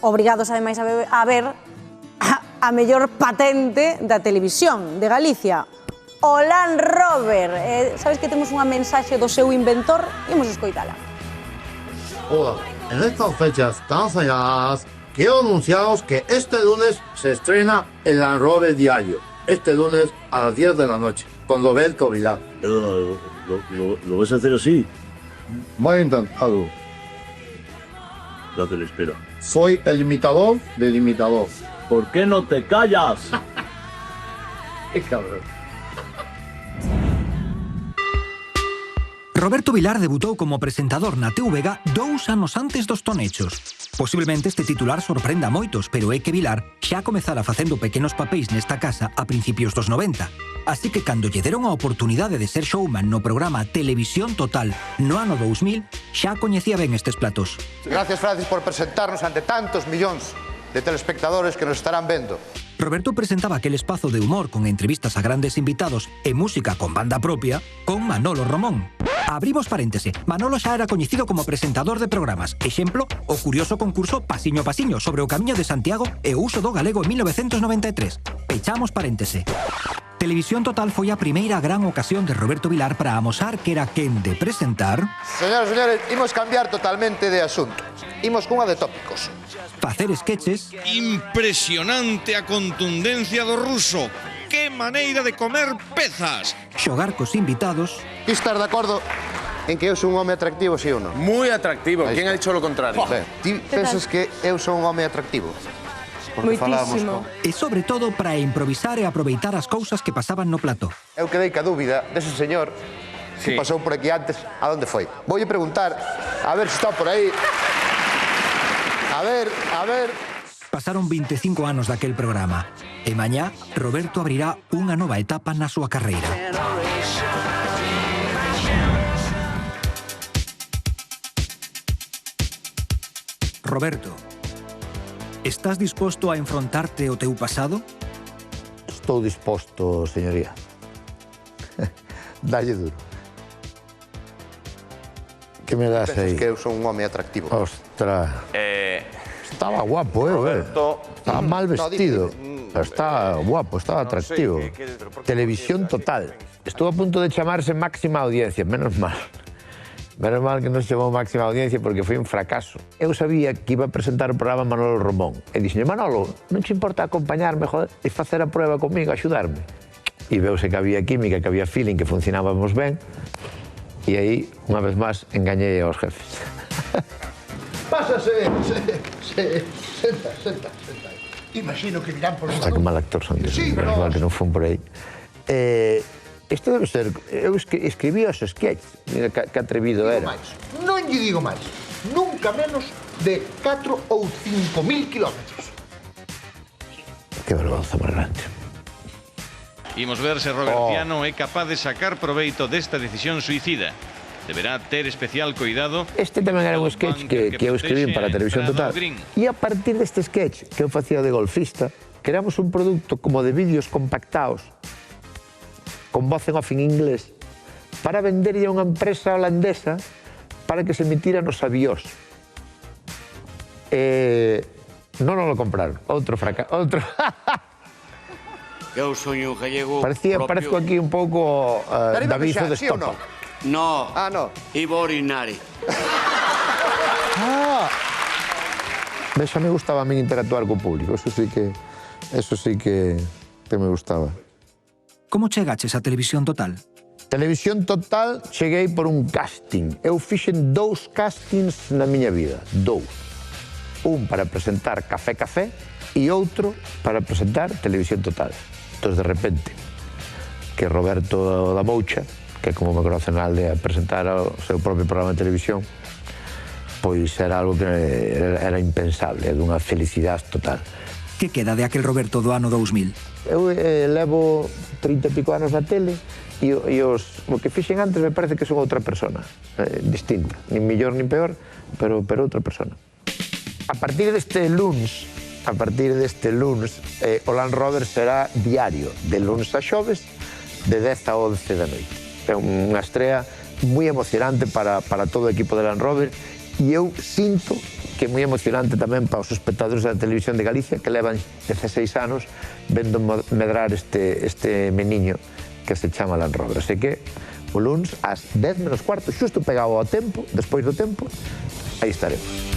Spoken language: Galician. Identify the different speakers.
Speaker 1: obrigados ademais a ver a mellor patente da televisión de Galicia, o Land Rover. Sabes que temos unha mensaxe do seu inventor? Imos escoitala.
Speaker 2: Hola, en estas fechas tan señaladas, quiero anunciaros que este lunes se estrena el Land Rover Diario. Este lunes a las 10 de la noche, con Roberto Vilar.
Speaker 3: ¿Lo vas a hacer así?
Speaker 2: Voy a intentarlo.
Speaker 3: Date la espera.
Speaker 2: Soy el imitador del imitador.
Speaker 3: ¿Por qué no te callas?
Speaker 2: ¡Qué cabrón!
Speaker 4: Roberto Vilar debutou como presentador na TVG 2 anos antes dos Tonechos. Posiblemente este titular sorprenda a moitos, pero é que Vilar xa comezara facendo pequenos papéis nesta casa a principios dos 90. Así que cando lle deron a oportunidade de ser showman no programa Televisión Total no ano 2000, xa coñecía ben estes platos.
Speaker 5: Gracias, Francis, por presentarnos ante tantos millóns de telespectadores que nos estarán vendo.
Speaker 4: Roberto presentaba aquel espazo de humor con entrevistas a grandes invitados e música con banda propia con Manolo Romón. Abrimos paréntese, Manolo xa era coñecido como presentador de programas. Exemplo, o curioso concurso Pasiño Pasiño sobre o Camiño de Santiago e o uso do galego en 1993. Pechamos paréntese. Televisión Total foi a primeira gran ocasión de Roberto Vilar para amosar que era quen de presentar...
Speaker 5: Señoras e señores, imos cambiar totalmente de asunto. Imos cunha de tópicos.
Speaker 4: Facer sketches...
Speaker 6: Impresionante a contundencia do ruso. Que maneira de comer pezas.
Speaker 4: Xogar cos invitados...
Speaker 5: E estar de acordo en que eu sou un home atractivo, si ou non?
Speaker 7: Muy atractivo. ¿Quién ha dicho lo contrario?
Speaker 5: Ben, ti pensas que eu sou un home atractivo? Porque
Speaker 1: Moitísimo.
Speaker 4: E sobre todo para improvisar e aproveitar as cousas que pasaban no plato.
Speaker 5: Eu quedei ca dúbida dese señor que pasou por aquí antes, a onde foi. Voulle preguntar, a ver se está por aí. A ver...
Speaker 4: Pasaron 25 anos daquel programa. E mañá, Roberto abrirá unha nova etapa na súa carreira. Roberto, estás disposto a enfrontarte ao teu pasado?
Speaker 5: Estou disposto, señoría. Dalle duro. Que me das aí? Pensas que eu sou un home atractivo?
Speaker 2: Ostras. Estaba guapo, Estaba mal vestido. Estaba guapo, estaba atractivo. Televisión Total. Estuvo a punto de chamarse Máxima Audiencia, menos mal. Menos mal que non se chamou Máxima Audiencia porque foi un fracaso. Eu sabía que iba a presentar o programa Manolo Romón. E dixen, Manolo, non te importa acompañarme, joder, e facer a prueba comigo, axudarme? E veuse que había química, que había feeling, que funcionábamos ben. E aí, unha vez máis, engañei aos jefes.
Speaker 8: Pásase, senta. Imagino que dirán por...
Speaker 5: Está que mal actor son, menos mal que non fun por aí. Isto debe ser... Eu escribí os sketches, mira que atrevido era.
Speaker 8: Non lle digo máis. Nunca menos de 4 ou 5.000 kilómetros.
Speaker 5: Que vergonza máis grande.
Speaker 6: Imos ver se Robertiano é capaz de sacar proveito desta decisión suicida. Deberá ter especial cuidado.
Speaker 5: Este tamén era un sketch que eu escribí para Televisión Total. E a partir deste sketch que eu facía de golfista, creamos un produto como de vídeos compactados, con voz en off en inglés, para venderlle a unha empresa holandesa para que se emitira nos avións. Non lo compraron. Outro fracaso. Outro...
Speaker 7: Eu soño gallego
Speaker 5: Parezco aquí un pouco David de Estopa.
Speaker 7: No. Ah, no. Iba a orinar.
Speaker 5: Xa me gustaba a mí interactuar co público. Eso sí que me gustaba.
Speaker 4: Como chegaches a Televisión Total?
Speaker 5: Televisión Total cheguei por un casting. Eu fixen 2 castings na miña vida. 2. Un para presentar Café Café e outro para presentar Televisión Total. Entón, de repente, que Roberto da Moucha, que como me conocen na aldea, presentar o seu propio programa de televisión, pois era algo que era impensable, dunha felicidade total.
Speaker 4: Que queda de aquel Roberto do ano 2000?
Speaker 5: Eu levo 30 e pico anos na tele e o que fixen antes me parece que son outra persona, distinta, nin mellor nin peor, pero outra persona. A partir deste lunes, o Land Rover será diario, de lunes a xoves, de 10 a 11 da noite. É unha estrea moi emocionante para todo o equipo de Land Rover e eu sinto que
Speaker 2: que é moi emocionante tamén para os espectadores da televisión de Galicia que levan 16 anos vendo medrar este meniño que se chama Land Rover. Así que o luns ás 10 menos cuarto, xusto pegado ao tempo, despois do tempo, aí estaremos.